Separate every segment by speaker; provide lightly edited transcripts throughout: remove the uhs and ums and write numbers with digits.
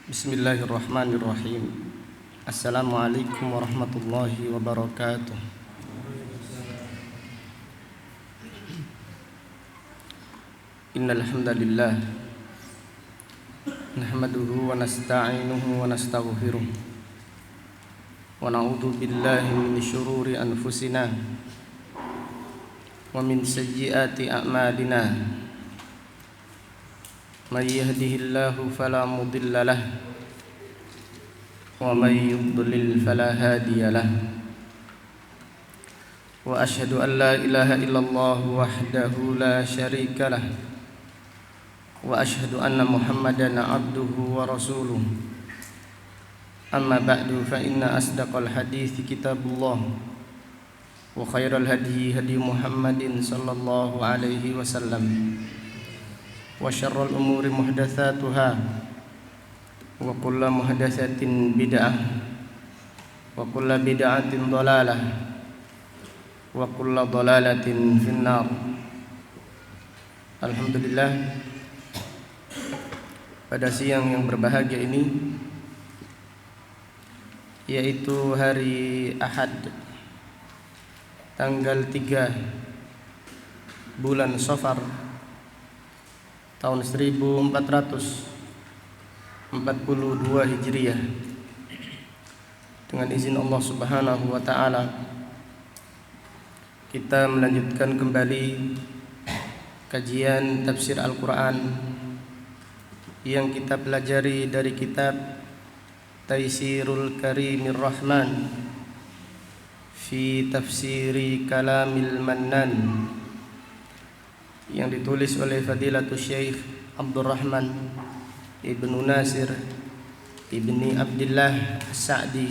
Speaker 1: Bismillahirrahmanirrahim. Assalamualaikum warahmatullahi wabarakatuh. Innal hamdalillah nahmaduhu wa nasta'inuhu wa nastaghfiruh wa na'udzu billahi min syururi anfusina wa min sayyiati a'malina. Man yahdihillahu fala mudilla lahu wa man yudlil fala hadiya lahu. Wa asyhadu an la ilaha illallah wahdahu la syarika lahu wa asyhadu anna Muhammadan abduhu wa rasuluh. Amma ba'du, fa inna asdaqal hadithi kitabullah wa khairal hadi hadi Muhammadin sallallahu alaihi wasallam wa syarrul umuri muhdatsatuha wa kullu muhdatsatin bid'ah wa kullu bid'atin dhalalah wa kullu dhalalatin finnar. Alhamdulillah, pada siang yang berbahagia ini, yaitu hari Ahad tanggal 3 bulan Safar tahun 1442 Hijriah, dengan izin Allah Subhanahu wa taala kita melanjutkan kembali kajian tafsir Al-Qur'an yang kita pelajari dari kitab Taisirul Karimir Rahman fi Tafsiri Kalamil Mannan, yang ditulis oleh Fadilatul Syekh Abdurrahman Ibnu Nasir Ibni Abdillah As-Sa'di,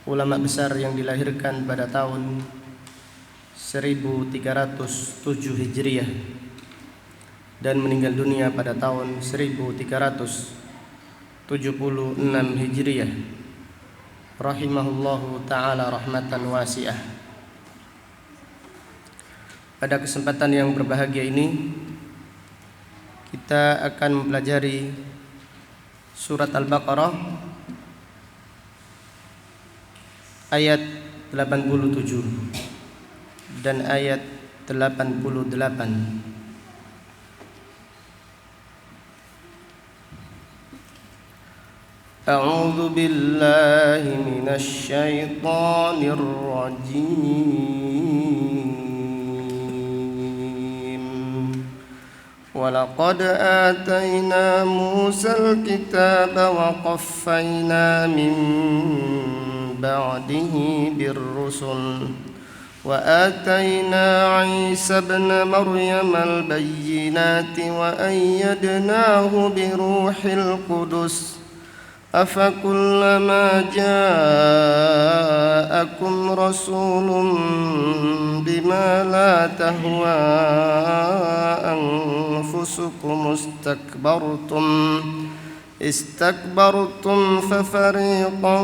Speaker 1: ulama besar yang dilahirkan pada tahun 1307 Hijriah dan meninggal dunia pada tahun 1376 Hijriah, rahimahullahu ta'ala rahmatan wasi'ah. Pada kesempatan yang berbahagia ini kita akan mempelajari surat Al-Baqarah ayat 87 dan ayat 88. A'udzu billahi minasy syaithanir rajim. وَلَقَدْ آتَيْنَا مُوسَى الْكِتَابَ وَقَفَّيْنَا مِنْ بَعْدِهِ بِالرُّسُلِ وَآتَيْنَا عِيسَى ابْنَ مَرْيَمَ الْبَيِّنَاتِ وَأَيَّدْنَاهُ بِرُوحِ الْقُدُسِ أَفَكُلَّمَا جَاءَكُمْ رَسُولٌ بِمَا لَا تَهْوَى أَنفُسُكُمُ استكبرتم ففريقا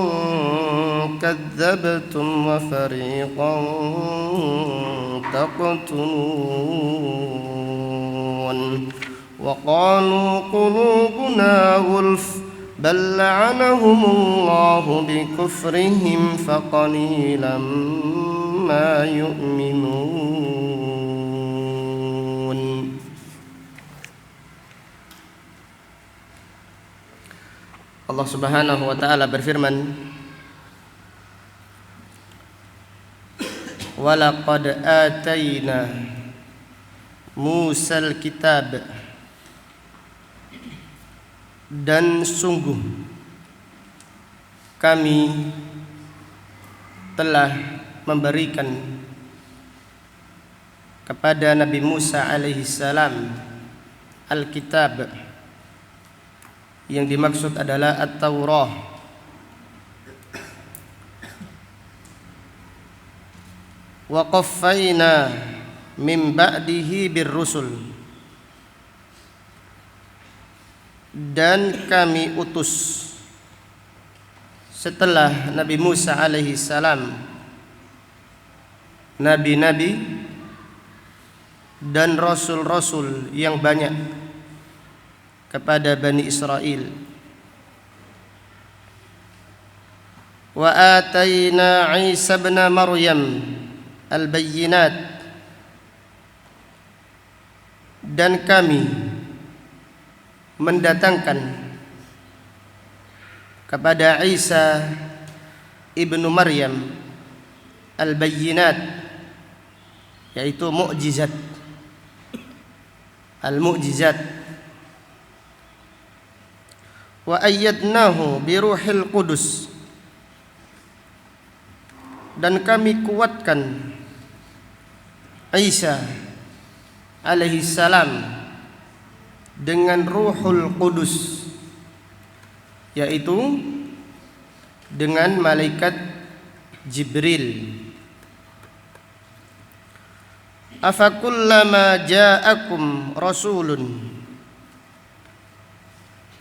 Speaker 1: كذبتم وفريقا تقتلون وقالوا قلوبنا غلف بل لعنهم الله بكفرهم فقليلا ما يؤمنون. Allah Subhanahu wa taala berfirman, Walaqad atayna Musal kitab, dan sungguh kami telah memberikan kepada Nabi Musa alaihi salam Alkitab, yang dimaksud adalah At-Taurah. Wa qaffayna min ba'dihi bir-rusul, dan kami utus setelah Nabi Musa alaihi salam nabi-nabi dan rasul-rasul yang banyak kepada Bani Israel. wa atayna Isa ibn Maryam al-bayyinat, dan kami mendatangkan kepada Isa ibnu Maryam al-bayyinat, yaitu mukjizat, al-mukjizat. Wa ayyadnahu bi ruhil qudus, dan kami kuatkan Isa alaihi salam dengan Ruhul Qudus, yaitu dengan malaikat Jibril. Afakullama ja'akum rasulun,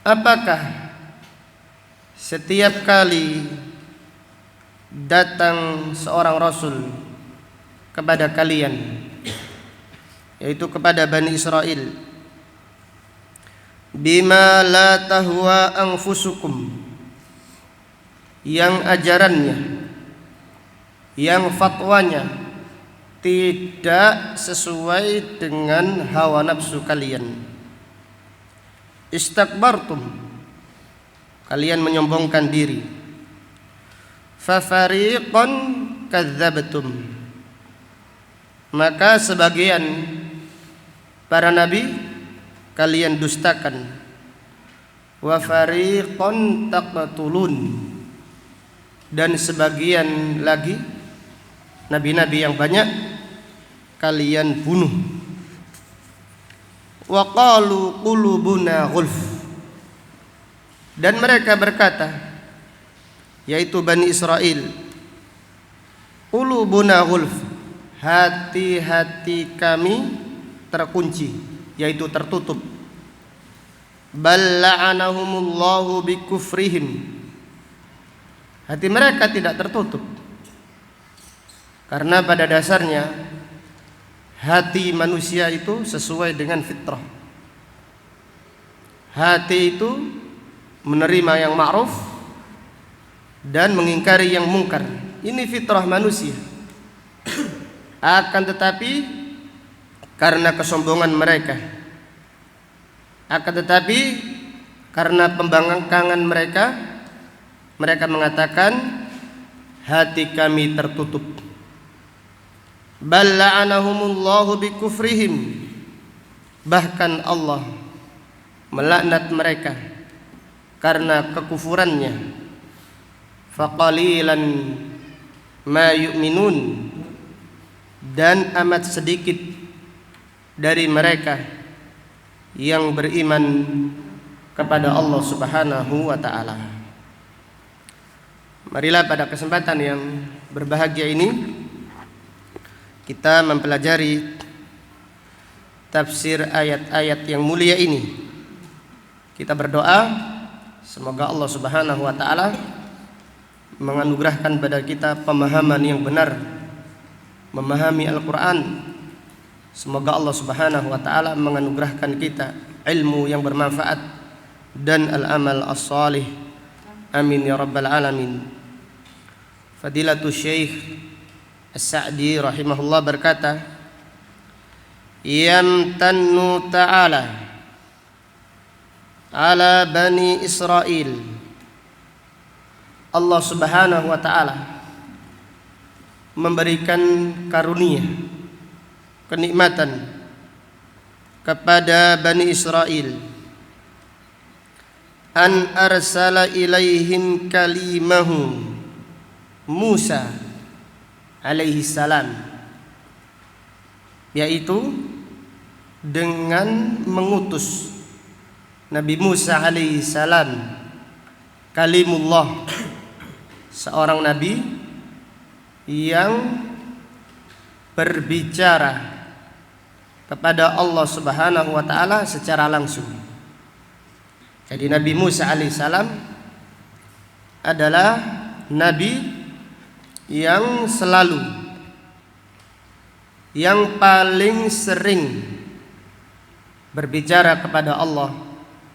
Speaker 1: apakah setiap kali datang seorang rasul kepada kalian, yaitu kepada Bani Israel, bima la tahwa anfusukum, yang ajarannya, yang fatwanya tidak sesuai dengan hawa nafsu kalian, istakbartum, kalian menyombongkan diri, fafariqan kadzabtum, maka sebagian para nabi kalian dustakan, wa fariqan taqtulun, dan sebagian lagi nabi-nabi yang banyak kalian bunuh. Wa qalu qulubuna ghulf, dan mereka berkata, yaitu Bani Israel, qulubuna ghulf, hati-hati kami terkunci, yaitu tertutup. Bal la'anahumullahu bikufrihim, hati mereka tidak tertutup, karena pada dasarnya hati manusia itu sesuai dengan fitrah. Hati itu menerima yang ma'ruf dan mengingkari yang mungkar. Ini fitrah manusia. Akan tetapi karena kesombongan mereka, akan tetapi karena pembangkangan mereka, mereka mengatakan hati kami tertutup. Bal la'anahumullahu bikufrihim, bahkan Allah melaknat mereka karena kekufurannya. Faqalilan ma yu'minun, dan amat sedikit dari mereka yang beriman kepada Allah Subhanahu wa taala. Marilah pada kesempatan yang berbahagia ini kita mempelajari tafsir ayat-ayat yang mulia ini. Kita berdoa semoga Allah Subhanahu wa taala menganugerahkan pada kita pemahaman yang benar, memahami Al-Qur'an. Semoga Allah Subhanahu wa taala menganugerahkan kita ilmu yang bermanfaat dan al-amal as-salih. Amin ya rabbal alamin. Fadilatul Syekh As-Sa'di rahimahullah berkata, yamtannu ta'ala ala Bani Israel, Allah Subhanahu wa ta'ala memberikan karunia, kenikmatan kepada Bani Israel, an arsala ilaihim kalimahu Musa alaihi salam, yaitu dengan mengutus Nabi Musa alaihi salam, kalimullah, seorang nabi yang berbicara kepada Allah Subhanahu wa taala secara langsung. Jadi Nabi Musa alaihi salam adalah nabi yang selalu, yang paling sering berbicara kepada Allah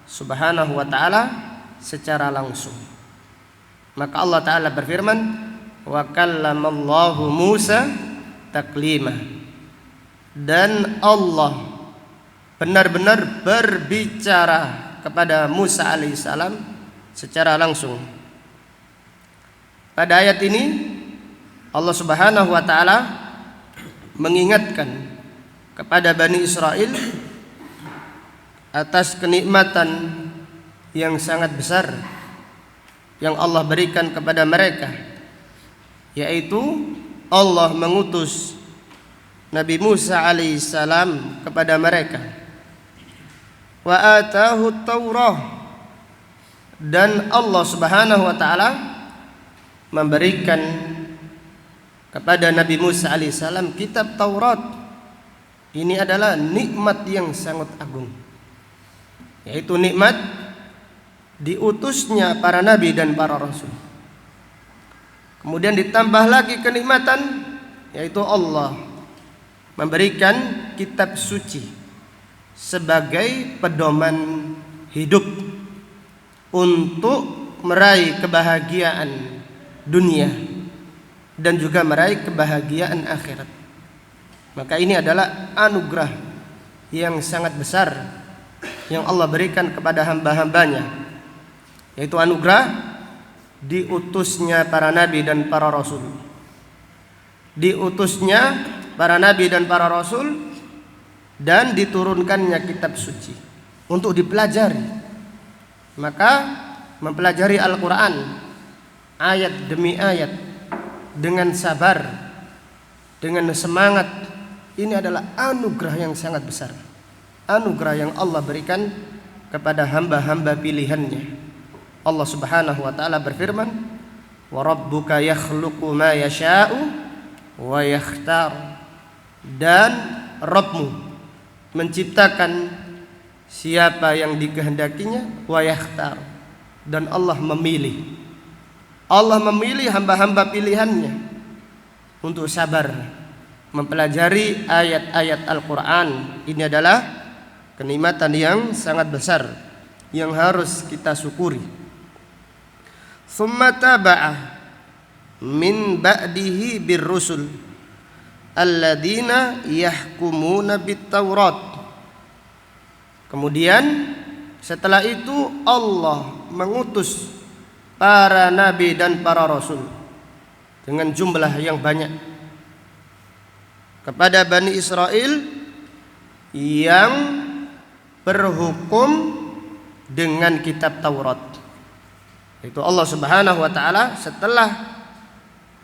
Speaker 1: Subhanahu wa taala secara langsung. Maka Allah Ta'ala berfirman, wa kallamallahu Musa taklima. Dan Allah benar-benar berbicara kepada Musa alaihissalam secara langsung. Pada ayat ini Allah Subhanahu wa taala mengingatkan kepada Bani Israel atas kenikmatan yang sangat besar yang Allah berikan kepada mereka, yaitu Allah mengutus Nabi Musa alaihissalam kepada mereka. Wa atahu Taurah, dan Allah Subhanahu wa taala memberikan kepada Nabi Musa alaihissalam kitab Taurat. Ini adalah nikmat yang sangat agung, yaitu nikmat diutusnya para nabi dan para rasul. Kemudian ditambah lagi kenikmatan, yaitu Allah memberikan kitab suci sebagai pedoman hidup untuk meraih kebahagiaan dunia dan juga meraih kebahagiaan akhirat. Maka ini adalah anugerah yang sangat besar yang Allah berikan kepada hamba-hambanya, yaitu anugerah diutusnya para nabi dan para rasul. Diutusnya para nabi dan para rasul dan diturunkannya kitab suci untuk dipelajari. Maka mempelajari Al-Quran ayat demi ayat dengan sabar, dengan semangat, ini adalah anugerah yang sangat besar, anugerah yang Allah berikan kepada hamba-hamba pilihannya. Allah Subhanahu wa taala berfirman, wa rabbuka yakhluqu ma yasha'u wa yakhtar. Dan Rabbmu menciptakan siapa yang dikehendakinya, wa yakhtar, dan Allah memilih. Allah memilih hamba-hamba pilihannya untuk sabar mempelajari ayat-ayat Al-Quran. Ini adalah kenikmatan yang sangat besar yang harus kita syukuri. Tsumma taba'a min ba'dihi birrusul alladzina yahkumuna bit-Taurat. Kemudian setelah itu Allah mengutus para nabi dan para rasul dengan jumlah yang banyak kepada Bani Israel yang berhukum dengan kitab Taurat. Itu Allah Subhanahu wa taala setelah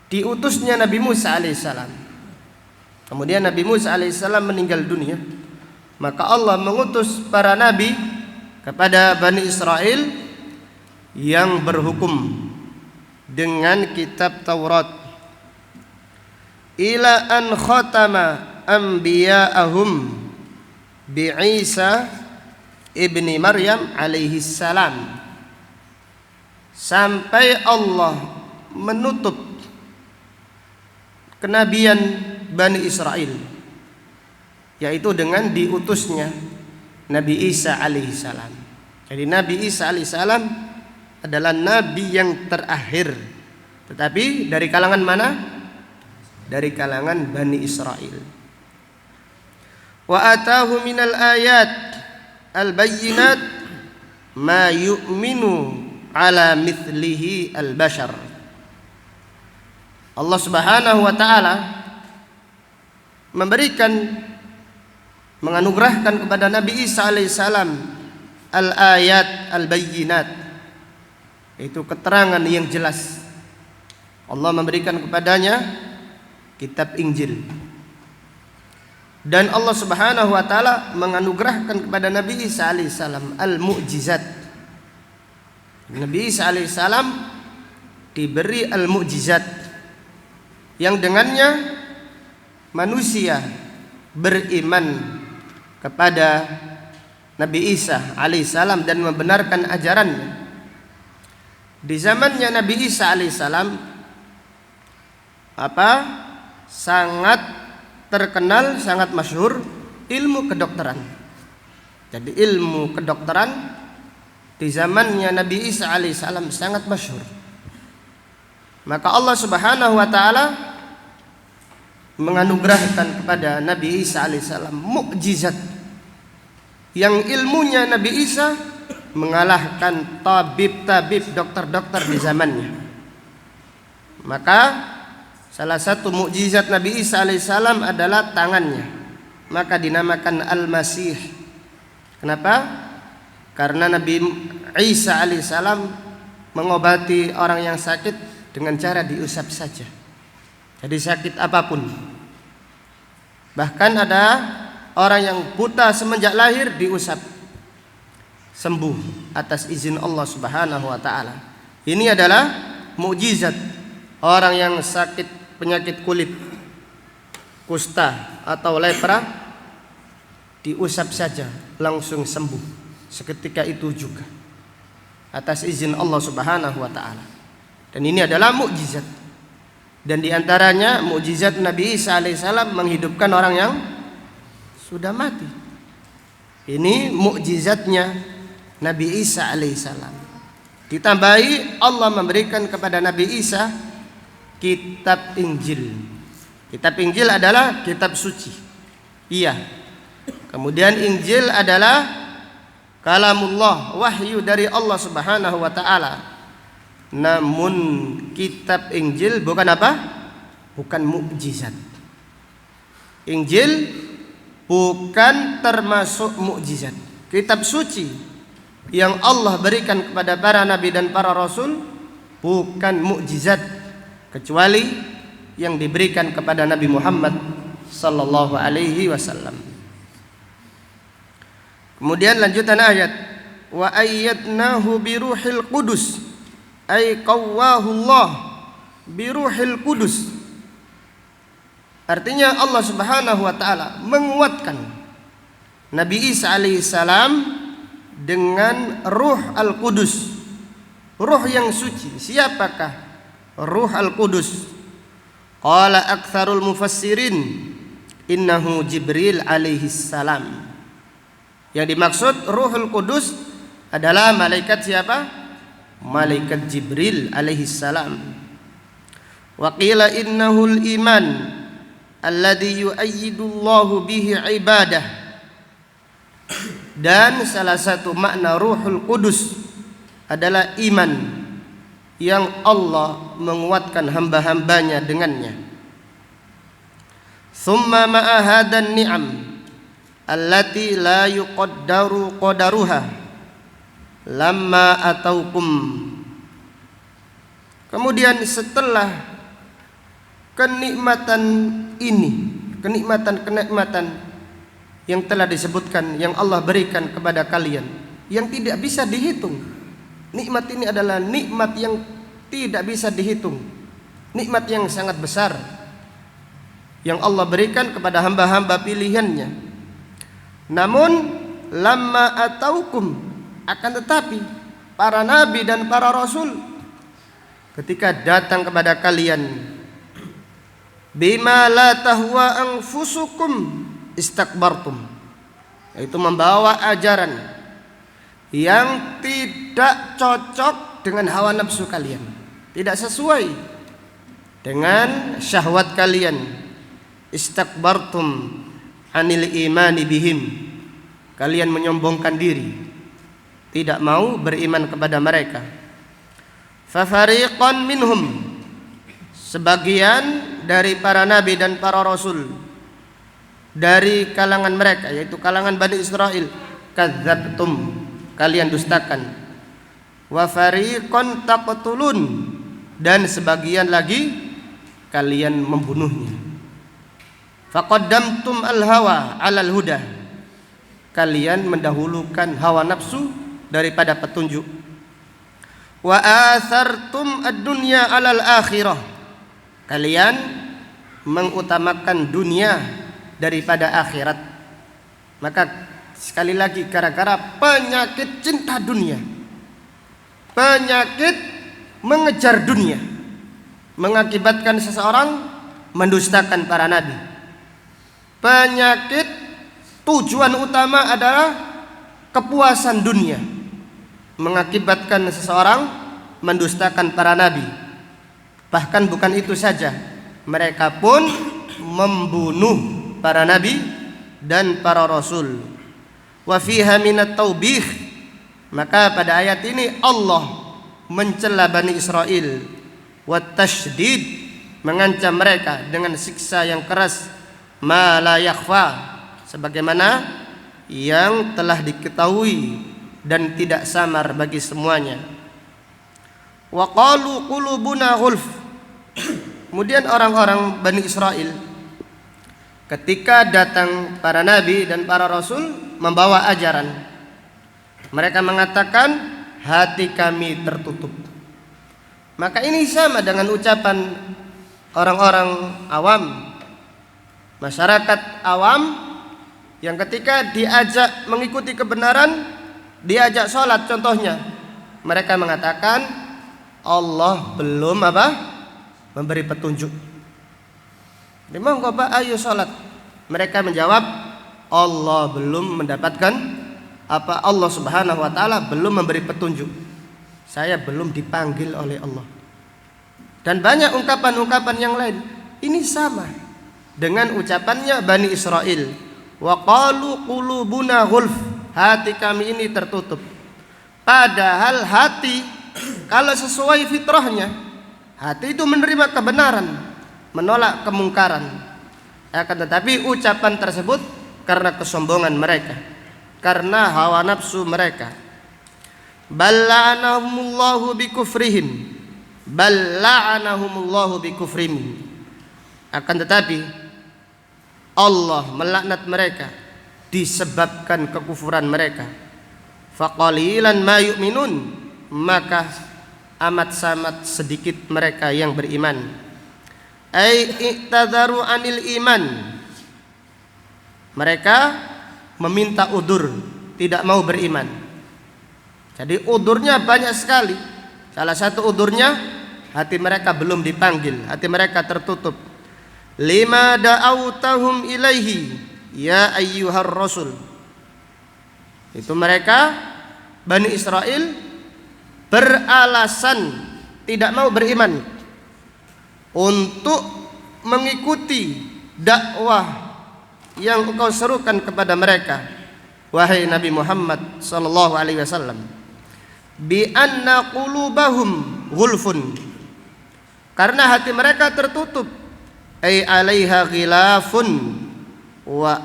Speaker 1: diutusnya Nabi Musa alaihissalam. Kemudian Nabi Musa alaihissalam meninggal dunia, maka Allah mengutus para nabi kepada Bani Israel yang berhukum dengan kitab Taurat, ila an khatama anbiya'ahum bi Isa ibni Maryam alaihi salam, sampai Allah menutup kenabian Bani Israel, yaitu dengan diutusnya Nabi Isa alaihi salam. Jadi Nabi Isa alaihi salam adalah nabi yang terakhir, tetapi dari kalangan mana? Dari kalangan Bani Israel. Wa atahu minal ayat al-bayyinat ma yu'minu ala mithlihi al-bashar. Allah Subhanahu wa taala menganugerahkan kepada Nabi Isa alaihissalam al-ayat al-bayyinat, itu keterangan yang jelas. Allah memberikan kepadanya kitab Injil, dan Allah Subhanahu wa taala menganugerahkan kepada Nabi Isa alaihissalam al-mu'jizat. Nabi Isa alaihissalam diberi al-mu'jizat yang dengannya manusia beriman kepada Nabi Isa alaihissalam dan membenarkan ajarannya. Di zamannya Nabi Isa alaihissalam sangat terkenal, sangat masyhur ilmu kedokteran. Jadi ilmu kedokteran di zamannya Nabi Isa alaihissalam sangat masyhur. Maka Allah Subhanahu wa taala menganugerahkan kepada Nabi Isa alaihissalam mukjizat yang ilmunya Nabi Isa mengalahkan tabib-tabib, dokter-dokter di zamannya. Maka salah satu mukjizat Nabi Isa alaihissalam adalah tangannya. Maka dinamakan Al-Masih. Kenapa? Karena Nabi Isa alaihissalam mengobati orang yang sakit dengan cara diusap saja. Jadi sakit apapun. Bahkan ada orang yang buta semenjak lahir diusap, sembuh atas izin Allah Subhanahu wa taala. Ini adalah mukjizat. Orang yang sakit penyakit kulit, kusta atau lepra, diusap saja langsung sembuh seketika itu juga atas izin Allah Subhanahu wa taala. Dan ini adalah mukjizat. Dan diantaranya mukjizat Nabi Isa alaihissalam menghidupkan orang yang sudah mati. Ini mukjizatnya Nabi Isa alaihissalam. Ditambahi Allah memberikan kepada Nabi Isa kitab Injil. Kitab Injil adalah kitab suci. Iya. Kemudian Injil adalah kalamullah, wahyu dari Allah Subhanahu wa taala. Namun kitab Injil bukan apa? Bukan mukjizat. Injil bukan termasuk mukjizat. Kitab suci yang Allah berikan kepada para nabi dan para rasul bukan mukjizat, kecuali yang diberikan kepada Nabi Muhammad sallallahu alaihi wasallam. Kemudian lanjutan ayat, wa ayyadnahu biruhil qudus, ay qawwahullah biruhil qudus. Artinya Allah Subhanahu wa taala menguatkan Nabi Isa alaihissalam dengan Ruh Al-Qudus, ruh yang suci. Siapakah Ruh Al-Qudus? Qala aktsarul mufassirin innahu Jibril alaihissalam. Yang dimaksud Ruhul Qudus adalah malaikat siapa? Malaikat Jibril alaihissalam. Wa qila innahul iman alladhi yu'ayyidullahu bihi ibadah. Dan salah satu makna Ruhul Qudus adalah iman yang Allah menguatkan hamba-hambanya dengannya. Thumma ma'a hadan ni'am allati la yuqaddaru qadaruha lamma ataukum. Kemudian setelah kenikmatan ini, kenikmatan yang telah disebutkan, yang Allah berikan kepada kalian, yang tidak bisa dihitung. Nikmat ini adalah nikmat yang tidak bisa dihitung, nikmat yang sangat besar yang Allah berikan kepada hamba-hamba pilihannya. Namun lamma ataukum, akan tetapi para nabi dan para rasul ketika datang kepada kalian, bima la tahwa anfusukum istakbartum, yaitu membawa ajaran yang tidak cocok dengan hawa nafsu kalian, tidak sesuai dengan syahwat kalian. Istakbartum anil imani bihim, kalian menyombongkan diri, tidak mau beriman kepada mereka. Fafariqan minhum, sebagian dari para nabi dan para rasul dari kalangan mereka, yaitu kalangan Bani Israel, kadzabtum, kalian dustakan. Wa fariqan taqtulun, dan sebagian lagi kalian membunuhnya. Faqaddamtum al-hawa 'alal huda, kalian mendahulukan hawa nafsu daripada petunjuk. Wa athartum ad-dunya 'alal akhirah, kalian mengutamakan dunia daripada akhirat. Maka sekali lagi, gara-gara penyakit cinta dunia, penyakit mengejar dunia, mengakibatkan seseorang mendustakan para nabi. Penyakit tujuan utama adalah kepuasan dunia, mengakibatkan seseorang mendustakan para nabi. Bahkan bukan itu saja, mereka pun membunuh para nabi dan para rasul. Wa fiha minat taubih, maka pada ayat ini Allah mencela Bani Israel, wa tasydid, mengancam mereka dengan siksa yang keras, ma la yakhfa, sebagaimana yang telah diketahui dan tidak samar bagi semuanya. Wa qalu qulubuna ghulf, kemudian orang-orang Bani Israel ketika datang para nabi dan para rasul membawa ajaran, mereka mengatakan hati kami tertutup. Maka ini sama dengan ucapan orang-orang awam, masyarakat awam yang ketika diajak mengikuti kebenaran, diajak sholat contohnya, mereka mengatakan Allah belum memberi petunjuk. Monggo Pak, ayo sholat. Mereka menjawab Allah belum mendapatkan Allah Subhanahu wa taala belum memberi petunjuk. Saya belum dipanggil oleh Allah. Dan banyak ungkapan-ungkapan yang lain. Ini sama dengan ucapannya Bani Israel. Wa qalu qulubuna ghulf, hati kami ini tertutup. Padahal hati kalau sesuai fitrahnya, hati itu menerima kebenaran, menolak kemungkaran. Akan tetapi ucapan tersebut karena kesombongan mereka, karena hawa nafsu mereka. Balla'anahumullahu bikufrihim, balla'anahumullahu bikufrihim. Akan tetapi Allah melaknat mereka disebabkan kekufuran mereka. Faqalilan ma yu'minun, maka amat sangat sedikit mereka yang beriman. Ai i'tadharu anil iman, mereka meminta udur, tidak mau beriman. Jadi udurnya banyak sekali. Salah satu udurnya hati mereka belum dipanggil, hati mereka tertutup. Lima da'autahum ilaihi ya ayyuhar rasul. Itu mereka Bani Israel beralasan tidak mau beriman untuk mengikuti dakwah yang engkau serukan kepada mereka, wahai Nabi Muhammad sallallahu alaihi wasallam, bi anna qulubahum ghulfun, karena hati mereka tertutup, ai alaiha ghilafun wa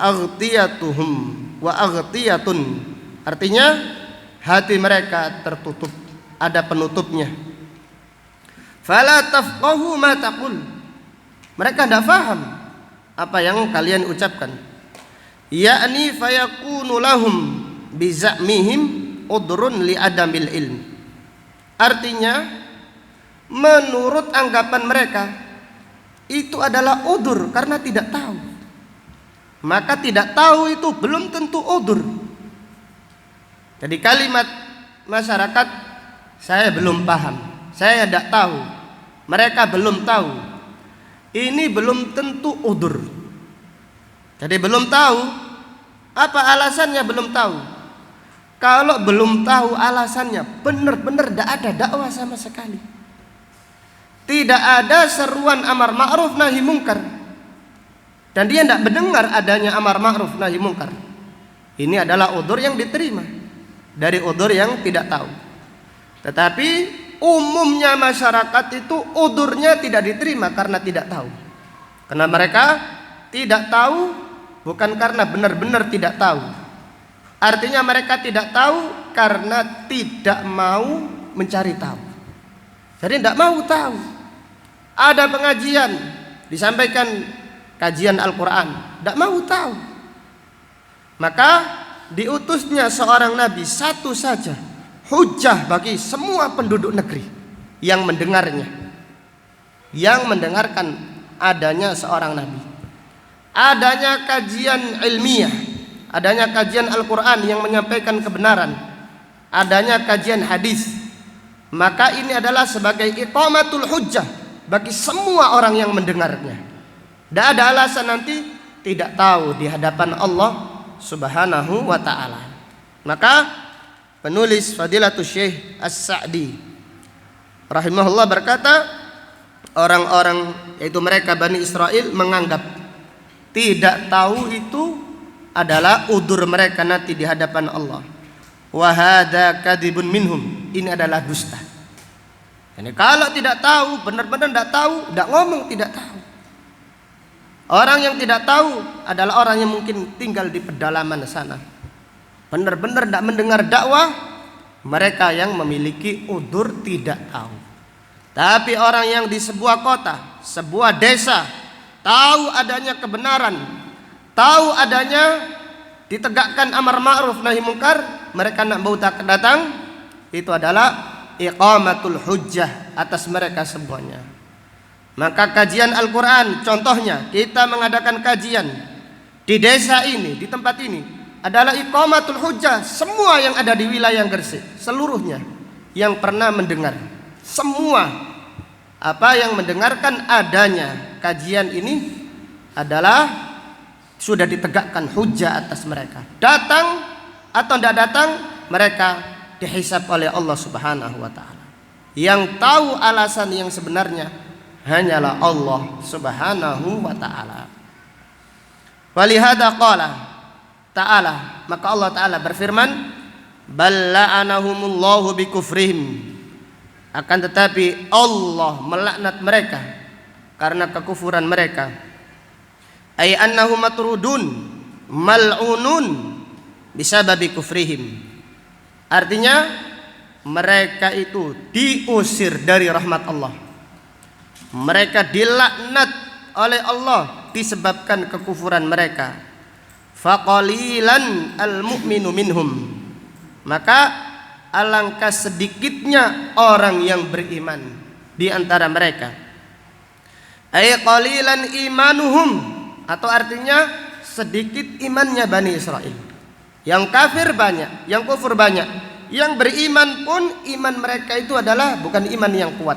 Speaker 1: aghtiyatun, artinya hati mereka tertutup, ada penutupnya. Fala tafqahu ma taqul, mereka tidak faham apa yang kalian ucapkan. Yakni fayakunu lahum bizamihim udrun li adamil ilm, artinya menurut anggapan mereka itu adalah udur karena tidak tahu. Maka tidak tahu itu belum tentu udur. Jadi kalimat masyarakat saya belum paham, saya tidak tahu, mereka belum tahu, ini belum tentu udur. Jadi belum tahu, apa alasannya belum tahu? Kalau belum tahu alasannya, benar-benar tidak ada dakwah sama sekali. Tidak ada seruan amar ma'ruf nahi mungkar, dan dia tidak mendengar adanya amar ma'ruf nahi mungkar. Ini adalah udur yang diterima dari udur yang tidak tahu. Tetapi umumnya masyarakat itu udurnya tidak diterima karena tidak tahu. Karena mereka tidak tahu bukan karena benar-benar tidak tahu. Artinya mereka tidak tahu karena tidak mau mencari tahu. Jadi tidak mau tahu. Ada pengajian, disampaikan kajian Al-Quran, tidak mau tahu. Maka diutusnya seorang nabi satu saja, hujjah bagi semua penduduk negeri yang mendengarnya, yang mendengarkan adanya seorang nabi, adanya kajian ilmiah, adanya kajian Al-Quran yang menyampaikan kebenaran, adanya kajian hadis. Maka ini adalah sebagai iqamatul hujjah bagi semua orang yang mendengarnya. Tidak ada alasan nanti tidak tahu di hadapan Allah Subhanahu wa ta'ala. Maka penulis Fadilatul Syekh As-Sa'di rahimahullah berkata, orang-orang yaitu mereka Bani Israel menganggap tidak tahu itu adalah udzur mereka nanti di hadapan Allah. Wa hadza kadzibun minhum, ini adalah dusta. Jadi kalau tidak tahu, benar-benar tidak tahu, tidak ngomong tidak tahu. Orang yang tidak tahu adalah orang yang mungkin tinggal di pedalaman sana, benar-benar tidak mendengar dakwah. Mereka yang memiliki udzur tidak tahu. Tapi orang yang di sebuah kota, sebuah desa, tahu adanya kebenaran, tahu adanya ditegakkan amar ma'ruf nahi munkar, mereka nak bau tak datang, itu adalah iqamatul hujjah atas mereka semuanya. Maka kajian Al-Quran, contohnya kita mengadakan kajian di desa ini, di tempat ini, adalah iqamatul hujjah. Semua yang ada di wilayah Gresik, seluruhnya yang pernah mendengar, semua apa yang mendengarkan adanya kajian ini adalah sudah ditegakkan hujjah atas mereka. Datang atau tidak datang, mereka dihisab oleh Allah Subhanahu wa taala. Yang tahu alasan yang sebenarnya hanyalah Allah Subhanahu wa taala. Walihada qala ta'ala, maka Allah taala berfirman, bal la'anahumullahu bikufrihim, akan tetapi Allah melaknat mereka karena kekufuran mereka. Ay annahum matrudun mal'unun bisababi kufrihim, artinya mereka itu diusir dari rahmat Allah, mereka dilaknat oleh Allah disebabkan kekufuran mereka. Faqalilan al-mu'minu minhum, maka alangkah sedikitnya orang yang beriman di antara mereka. Ay qalilan imanuhum, atau artinya sedikit imannya Bani Israel. Yang kafir banyak, yang kufur banyak. Yang beriman pun iman mereka itu adalah bukan iman yang kuat.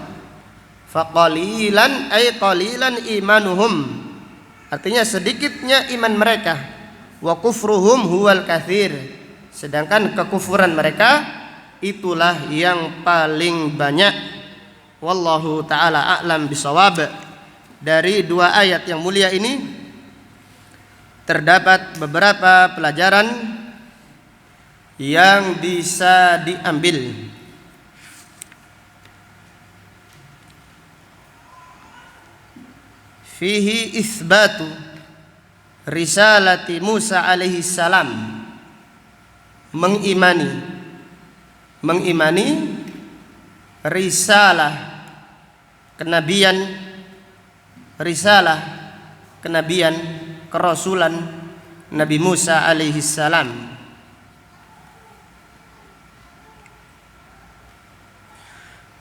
Speaker 1: Faqalilan ay qalilan imanuhum, artinya sedikitnya iman mereka. Wa kufruhum huwal katsir, sedangkan kekufuran mereka itulah yang paling banyak. Wallahu taala a'lam bisawab. Dari dua ayat yang mulia ini terdapat beberapa pelajaran yang bisa diambil. Fihi isbatu risalati Musa alaihi salam, mengimani risalah kenabian kerasulan Nabi Musa alaihi salam.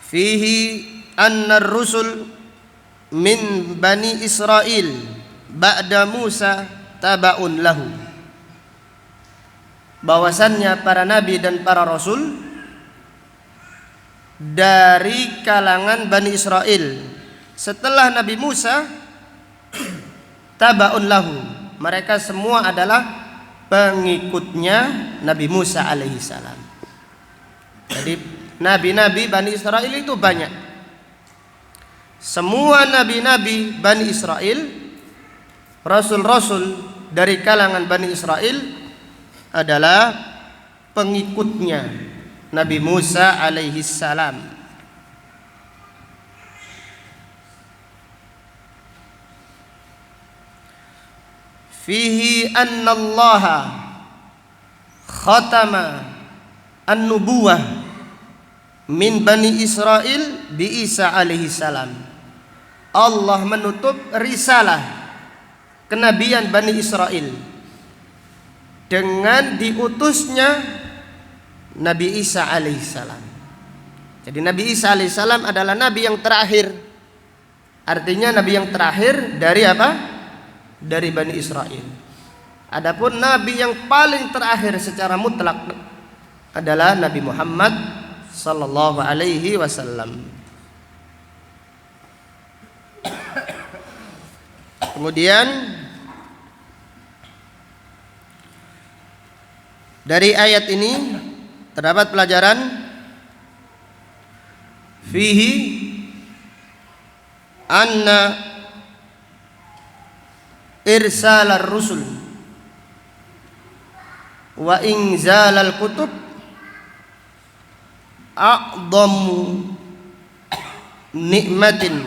Speaker 1: Fihi anna ar-rusul min bani Israel ba'da Musa tabaun lahu, bahwasannya para nabi dan para rasul dari kalangan Bani Israel setelah Nabi Musa tabaun lahu, mereka semua adalah pengikutnya Nabi Musa alaihi salam. Jadi nabi-nabi Bani Israel itu banyak. Semua nabi-nabi Bani Israel, rasul-rasul dari kalangan Bani Israel adalah pengikutnya Nabi Musa alaihi salam. Fihi anna Allah khatama an-nubuwah min Bani Israel bi Isa alaihi salam. Allah menutup risalah kenabian Bani Israel dengan diutusnya Nabi Isa alaihi salam. Jadi Nabi Isa alaihi salam adalah nabi yang terakhir. Artinya nabi yang terakhir dari apa? Dari Bani Israel. Adapun nabi yang paling terakhir secara mutlak adalah Nabi Muhammad sallallahu alaihi wasallam. Kemudian dari ayat ini terdapat pelajaran fihi anna irsalar rusul wa inzalal kutub a'dhamu nikmatin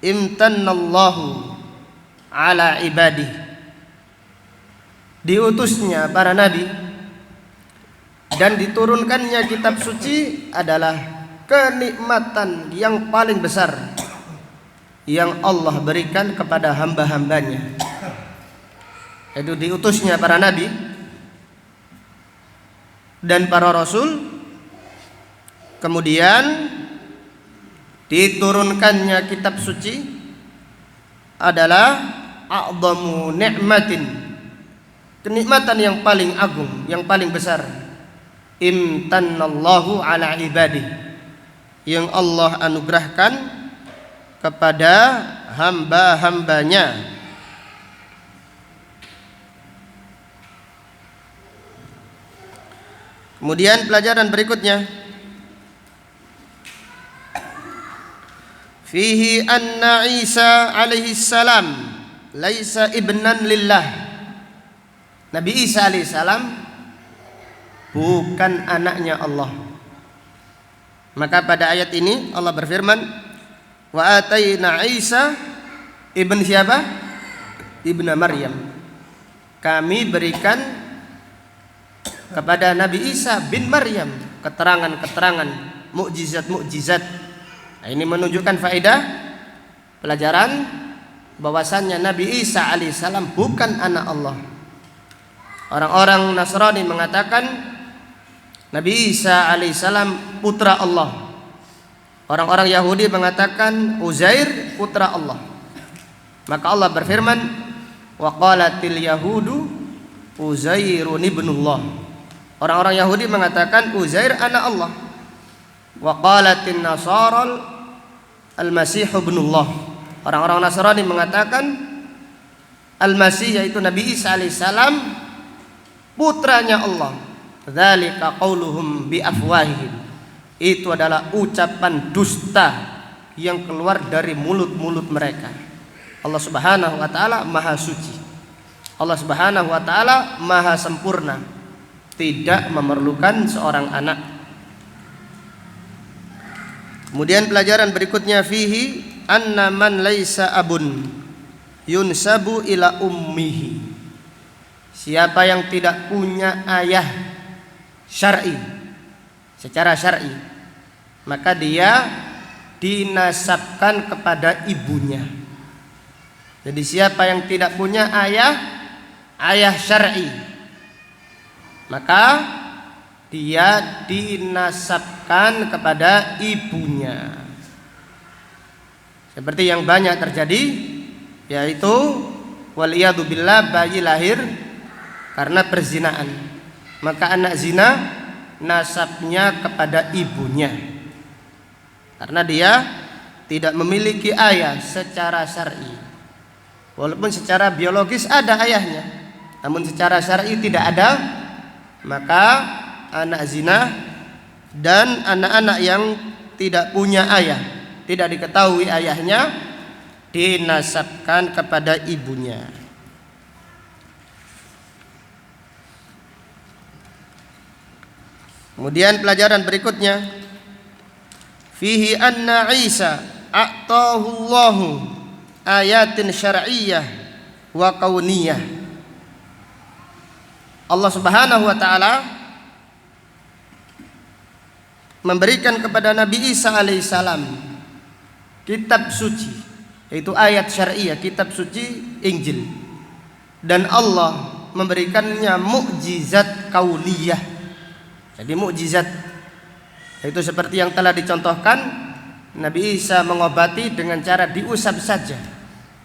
Speaker 1: imtannallahu ala ibadih. Diutusnya para nabi dan diturunkannya kitab suci adalah kenikmatan yang paling besar yang Allah berikan kepada hamba-hambanya. Itu diutusnya para nabi dan para rasul, kemudian diturunkannya kitab suci adalah a'dhamu ni'matin, kenikmatan yang paling agung, yang paling besar, imtannallahu ala ibadih, yang Allah anugerahkan kepada hamba-hambanya. Kemudian pelajaran berikutnya, fihi anna Isa alaihi salam laisa ibnan lillah. Nabi Isa alaihi salam bukan anaknya Allah. Maka pada ayat ini Allah berfirman, wa ataina Isa ibn siapa? Ibnu Maryam. Kami berikan kepada Nabi Isa bin Maryam keterangan-keterangan, mukjizat-mukjizat. Nah, ini menunjukkan faedah pelajaran bahwasannya Nabi Isa alaihissalam bukan anak Allah. Orang-orang Nasrani mengatakan Nabi Isa alaihissalam putra Allah. Orang-orang Yahudi mengatakan Uzair putra Allah. Maka Allah berfirman, wa qalatil yahudu Uzairun ibnullah. Orang-orang Yahudi mengatakan Uzair anak Allah. Wa qalatin nasaral al-masih ibnullah. Orang-orang Nasrani mengatakan Al-Masih yaitu Nabi Isa alaihissalam putranya Allah. Dzalika qauluhum bi afwahihim. Itu adalah ucapan dusta yang keluar dari mulut-mulut mereka. Allah Subhanahu wa taala Maha suci. Allah Subhanahu wa taala Maha sempurna, tidak memerlukan seorang anak. Kemudian pelajaran berikutnya, fihi anna man laisa abun yunsabu ila ummihi. Siapa yang tidak punya ayah syar'i, secara syar'i, maka dia dinasabkan kepada ibunya. Jadi siapa yang tidak punya ayah syar'i, maka dia dinasabkan kepada ibunya. Seperti yang banyak terjadi, yaitu waliyadu billah, bayi lahir karena perzinaan, maka anak zina nasabnya kepada ibunya, karena dia tidak memiliki ayah secara syar'i. Walaupun secara biologis ada ayahnya, namun secara syar'i tidak ada, maka anak zina dan anak-anak yang tidak punya ayah, tidak diketahui ayahnya, dinasabkan kepada ibunya. Kemudian pelajaran berikutnya, fihi anna Isa a'tahu Allahu ayatin syar'iyyah wa kauniyah. Allah Subhanahu wa taala memberikan kepada Nabi Isa alaihissalam kitab suci, yaitu ayat syar'iyyah, kitab suci Injil, dan Allah memberikannya mukjizat kauniyah. Jadi mukjizat itu seperti yang telah dicontohkan, Nabi Isa mengobati dengan cara diusap saja,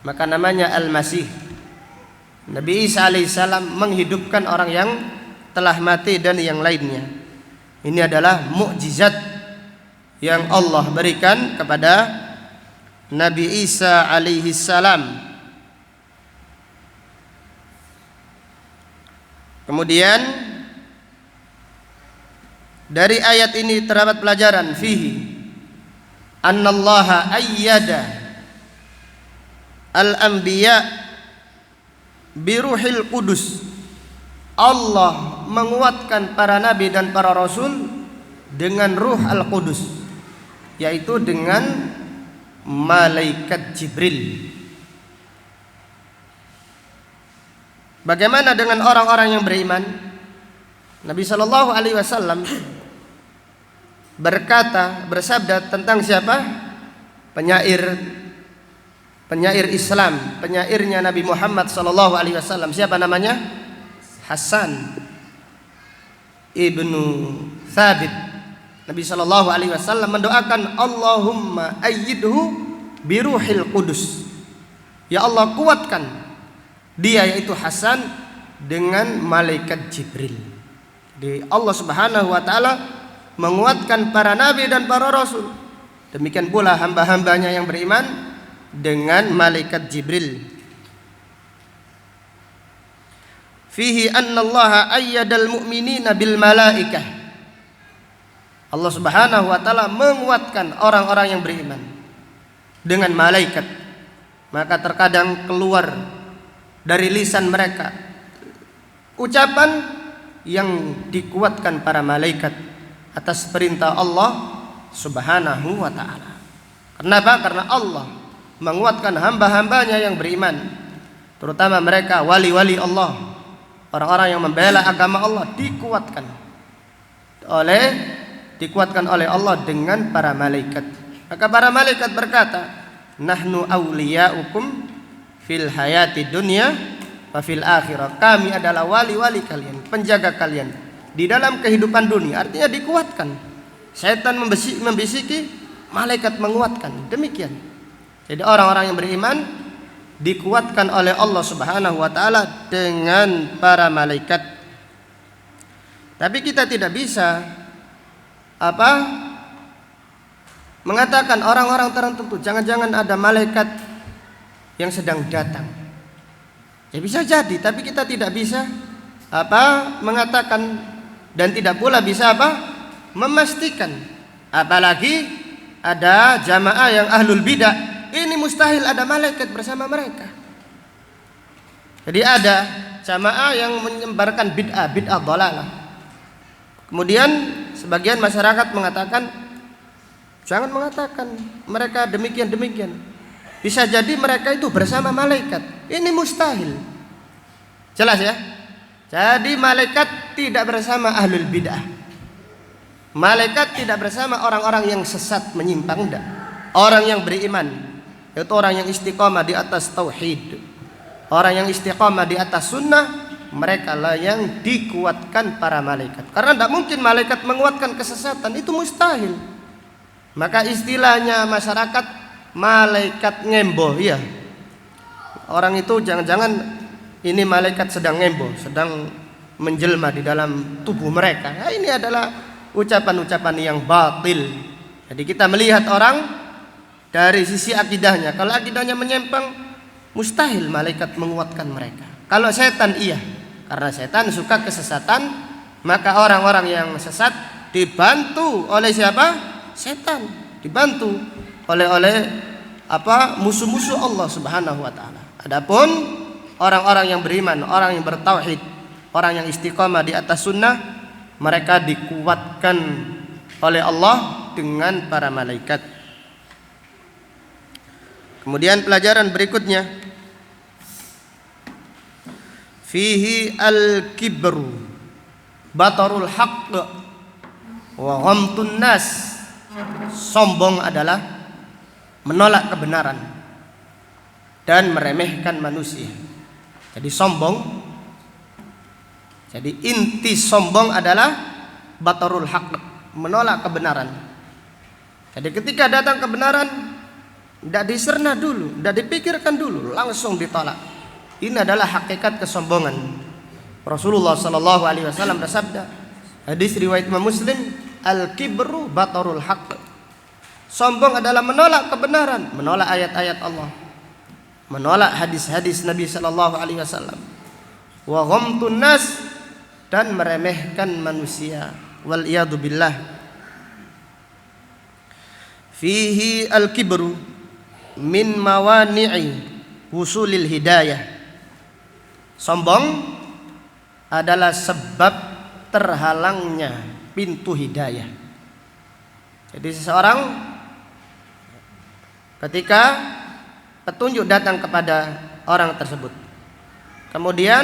Speaker 1: maka namanya Al-Masih. Nabi Isa alaihissalam menghidupkan orang yang telah mati dan yang lainnya. Ini adalah mukjizat yang Allah berikan kepada Nabi Isa alaihissalam. Kemudian dari ayat ini terdapat pelajaran, fihi annallaha ayyada al-anbiya biruhil qudus. Allah menguatkan para nabi dan para rasul dengan ruh al-qudus, yaitu dengan malaikat Jibril. Bagaimana dengan orang-orang yang beriman? Nabi sallallahu alaihi wasallam bersabda tentang siapa? Penyair Islam, penyairnya Nabi Muhammad sallallahu alaihi wasallam. Siapa namanya? Hasan ibnu Thabit. Nabi sallallahu alaihi wasallam mendoakan, Allahumma ayyidhu biruhil qudus. Ya Allah, kuatkan dia, yaitu Hasan, dengan malaikat Jibril. Jadi Allah Subhanahu wa taala menguatkan para nabi dan para rasul. Demikian pula hamba-hambanya yang beriman dengan malaikat Jibril. Fihi anna Allah ayyadal mu'minina bil malaikah. Allah Subhanahu wa taala menguatkan orang-orang yang beriman dengan malaikat. Maka terkadang keluar dari lisan mereka ucapan yang dikuatkan para malaikat atas perintah Allah Subhanahu wa taala. Kenapa? Karena Allah menguatkan hamba-hambanya yang beriman, terutama mereka wali-wali Allah, orang-orang yang membela agama Allah, dikuatkan oleh Allah dengan para malaikat. Maka para malaikat berkata, nahnu awliya'ukum fil hayati dunya wa fil akhirah. Kami adalah wali-wali kalian, penjaga kalian di dalam kehidupan dunia. Artinya dikuatkan. Setan membisiki, malaikat menguatkan. Demikian. Jadi orang-orang yang beriman dikuatkan oleh Allah Subhanahu wa taala dengan para malaikat. Tapi kita tidak bisa mengatakan orang-orang tertentu, jangan-jangan ada malaikat yang sedang datang. Ya bisa jadi, tapi kita tidak bisa mengatakan, dan tidak pula bisa memastikan. Apalagi ada jamaah yang ahlul bidah, ini mustahil ada malaikat bersama mereka. Jadi ada jamaah yang menyebarkan bid'ah dhalalah. Kemudian sebagian masyarakat mengatakan, jangan mengatakan mereka demikian. Bisa jadi mereka itu bersama malaikat. Ini mustahil. Jelas ya? Jadi malaikat tidak bersama ahlul bid'ah. Malaikat tidak bersama orang-orang yang sesat menyimpang, enggak. Orang yang beriman, yaitu orang yang istiqamah di atas tauhid, orang yang istiqamah di atas sunnah, mereka lah yang dikuatkan para malaikat. Karena tidak mungkin malaikat menguatkan kesesatan, itu mustahil. Maka istilahnya masyarakat, malaikat ngemboh. Iya, orang itu jangan-jangan ini malaikat sedang ngemboh, sedang menjelma di dalam tubuh mereka. Nah, ini adalah ucapan-ucapan yang batil. Jadi kita melihat orang dari sisi akidahnya. Kalau akidahnya menyimpang, mustahil malaikat menguatkan mereka. Kalau setan iya, karena setan suka kesesatan, maka orang-orang yang sesat dibantu oleh siapa? Setan. Dibantu oleh musuh-musuh Allah Subhanahu wa taala. Adapun orang-orang yang beriman, orang yang bertauhid, orang yang istiqamah di atas sunnah, mereka dikuatkan oleh Allah dengan para malaikat. Kemudian pelajaran berikutnya, fihi al-kibru batarul haqq wa ghamtun nas. Sombong adalah menolak kebenaran dan meremehkan manusia. Jadi sombong, jadi inti sombong adalah batarul haqq, menolak kebenaran. Jadi ketika datang kebenaran, tidak diserna dulu, tidak dipikirkan dulu, langsung ditolak. Ini adalah hakikat kesombongan. Rasulullah sallallahu alaihi wasallam bersabda, hadis riwayat Imam Muslim, al-kibru batarul haqq. Sombong adalah menolak kebenaran, menolak ayat-ayat Allah, menolak hadis-hadis Nabi sallallahu alaihi wasallam. Wa ghamtun nas, dan meremehkan manusia. Wal iyadu billah. Fihi al-kibru min mawani'i wusulil hidayah. Sombong adalah sebab terhalangnya pintu hidayah. Jadi seseorang ketika petunjuk datang kepada orang tersebut, kemudian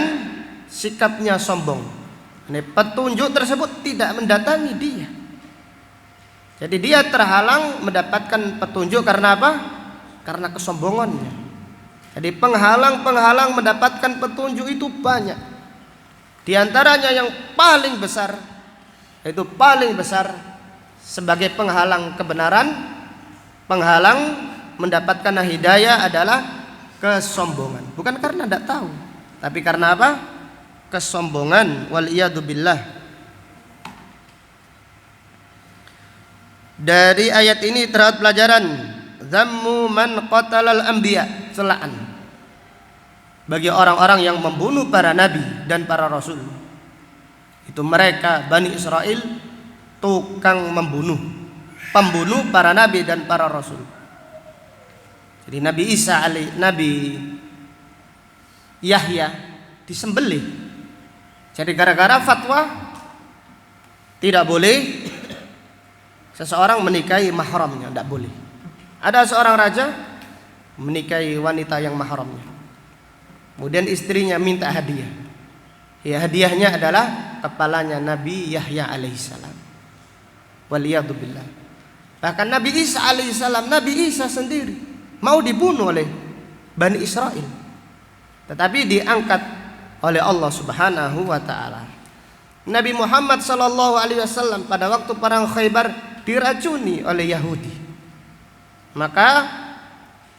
Speaker 1: sikapnya sombong, ini petunjuk tersebut tidak mendatangi dia. Jadi dia terhalang mendapatkan petunjuk karena apa? Karena kesombongannya. Jadi penghalang-penghalang mendapatkan petunjuk itu banyak. Di antaranya yang paling besar, itu paling besar sebagai penghalang kebenaran, penghalang mendapatkan hidayah adalah kesombongan. Bukan karena tidak tahu, tapi karena apa? Kesombongan. Waliyadu billah. Dari ayat ini terdapat pelajaran zammu man qatalal anbiya, celaan bagi orang-orang yang membunuh para nabi dan para rasul. Itu mereka Bani Israel tukang membunuh, pembunuh para nabi dan para rasul. Jadi Nabi Isa Nabi Yahya disembelih. Jadi gara-gara fatwa tidak boleh seseorang menikahi mahramnya, tidak boleh. Ada seorang raja menikahi wanita yang mahramnya. Kemudian istrinya minta hadiah. Ya, hadiahnya adalah kepalanya Nabi Yahya alaihissalam. Waliyadu billah. Bahkan Nabi Isa alaihissalam, Nabi Isa sendiri mau dibunuh oleh Bani Israel, tetapi diangkat oleh Allah Subhanahu wa taala. Nabi Muhammad sallallahu alaihi wasallam pada waktu perang Khaybar diracuni oleh Yahudi. Maka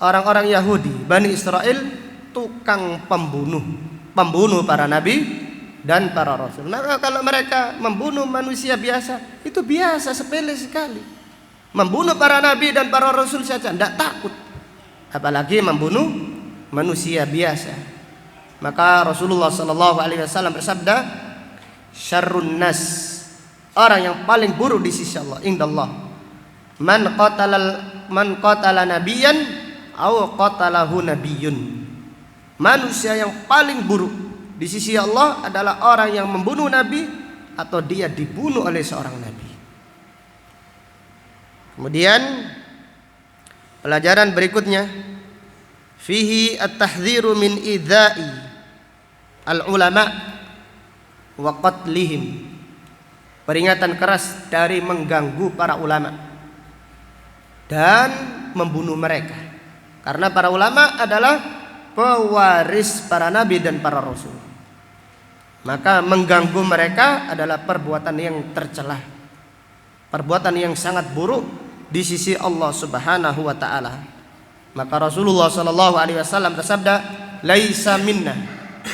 Speaker 1: orang-orang Yahudi, Bani Israel, tukang pembunuh para nabi dan para rasul. Maka kalau mereka membunuh manusia biasa, itu biasa, sepele sekali. Membunuh para nabi dan para rasul saja tidak takut, apalagi membunuh manusia biasa. Maka Rasulullah sallallahu alaihi wasallam bersabda, syarrun nas, orang yang paling buruk di sisi Allah, indallah, man qatala nabiyan aw qatalahu nabiyyun. Manusia yang paling buruk di sisi Allah adalah orang yang membunuh nabi atau dia dibunuh oleh seorang nabi. Kemudian pelajaran berikutnya, fihi at-tahdhiru min idza'i al-ulama wa qatlihim. Peringatan keras dari mengganggu para ulama dan membunuh mereka. Karena para ulama adalah pewaris para nabi dan para rasul. Maka mengganggu mereka adalah perbuatan yang tercela, perbuatan yang sangat buruk di sisi Allah Subhanahu wa taala. Maka Rasulullah sallallahu alaihi wasallam bersabda, laisa minna,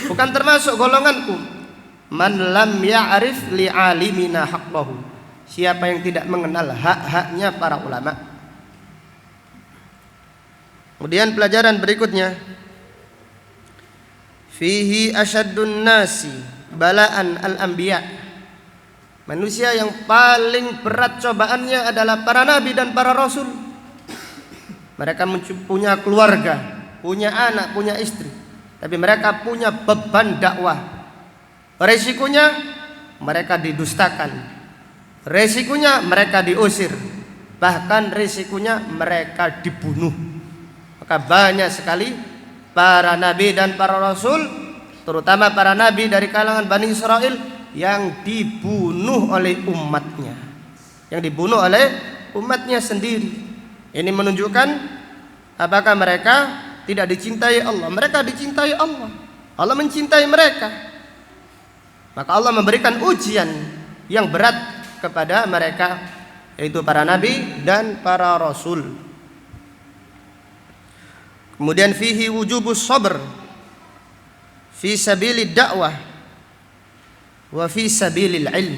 Speaker 1: bukan termasuk golonganku, man lam ya'rif li'alimina haqqahu, siapa yang tidak mengenal hak-haknya para ulama. Kemudian pelajaran berikutnya, fihi asyaddun nasi balaan al-anbiya. Manusia yang paling berat cobaannya adalah para nabi dan para rasul. Mereka punya keluarga, punya anak, punya istri, tapi mereka punya beban dakwah. Resikonya mereka didustakan, resikonya mereka diusir, bahkan resikonya mereka dibunuh. Maka banyak sekali para nabi dan para rasul, terutama para nabi dari kalangan Bani Israel, yang dibunuh oleh umatnya, yang dibunuh oleh umatnya sendiri. Ini menunjukkan apakah mereka tidak dicintai Allah. Mereka dicintai Allah, Allah mencintai mereka. Maka Allah memberikan ujian yang berat kepada mereka, yaitu para nabi dan para rasul. Kemudian fihi wujubus sabr fi sabilid dakwah wa fi sabilil ilm.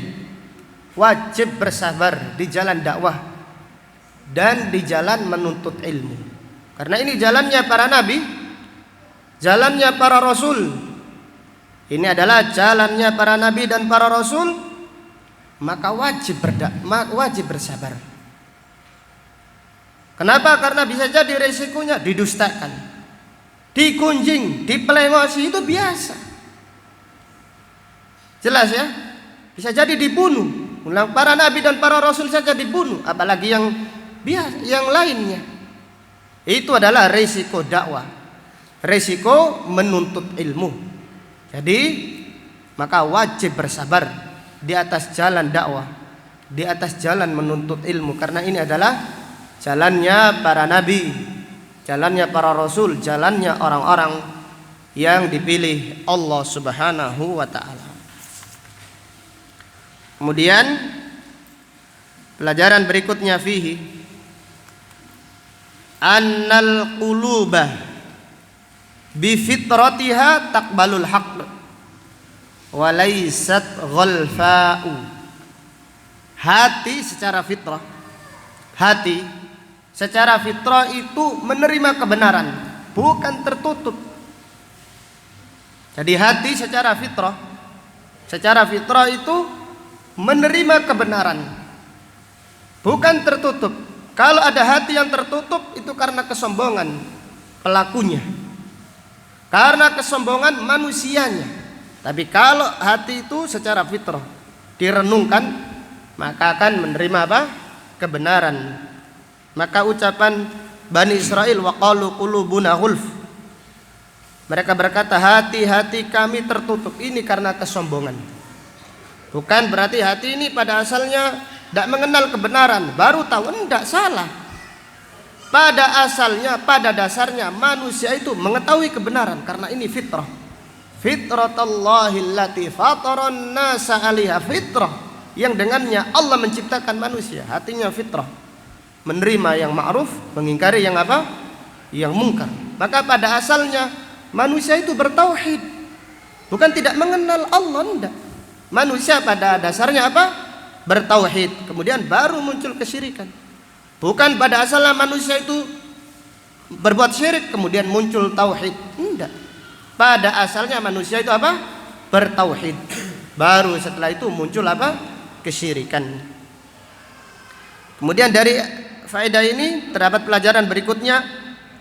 Speaker 1: Wajib bersabar di jalan dakwah dan di jalan menuntut ilmu. Karena ini jalannya para nabi, jalannya para rasul. Ini adalah jalannya para nabi dan para rasul, maka wajib bersabar. Kenapa? Karena bisa jadi resikonya didustakan, digunjing, dipelengosi itu biasa. Jelas ya? Bisa jadi dibunuh. Ulang para nabi dan para rasul saja dibunuh, apalagi yang biasa, yang lainnya. Itu adalah resiko dakwah, resiko menuntut ilmu. Jadi maka wajib bersabar di atas jalan dakwah, di atas jalan menuntut ilmu, karena ini adalah jalannya para nabi, jalannya para rasul, jalannya orang-orang yang dipilih Allah Subhanahu wa ta'ala. Kemudian pelajaran berikutnya fihi annal quluba bi fitratiha taqbalul haqq wa laysat ghalfa'u. Hati secara fitrah, hati secara fitrah itu menerima kebenaran, bukan tertutup. Jadi hati secara fitrah itu menerima kebenaran, bukan tertutup. Kalau ada hati yang tertutup itu karena kesombongan pelakunya, karena kesombongan manusianya. Tapi kalau hati itu secara fitrah direnungkan, maka akan menerima apa? Kebenaran. Maka ucapan Bani Israel, wa qalu qulubuna ghulf, mereka berkata hati-hati kami tertutup, ini karena kesombongan. Bukan berarti hati ini pada asalnya tidak mengenal kebenaran, baru tahu. Tidak, salah. Pada asalnya, pada dasarnya manusia itu mengetahui kebenaran, karena ini fitrah. Fitratallahi allati fataran nasa 'alaiha, fitrah yang dengannya Allah menciptakan manusia. Hatinya fitrah, menerima yang ma'ruf, mengingkari yang apa? Yang mungkar. Maka pada asalnya manusia itu bertauhid, bukan tidak mengenal Allah, tidak. Manusia pada dasarnya apa? Bertauhid. Kemudian baru muncul kesyirikan. Bukan pada asalnya manusia itu berbuat syirik kemudian muncul tauhid. Tidak. Pada asalnya manusia itu apa? Bertauhid. Baru setelah itu muncul apa? Kesyirikan. Kemudian dari faedah ini terdapat pelajaran berikutnya,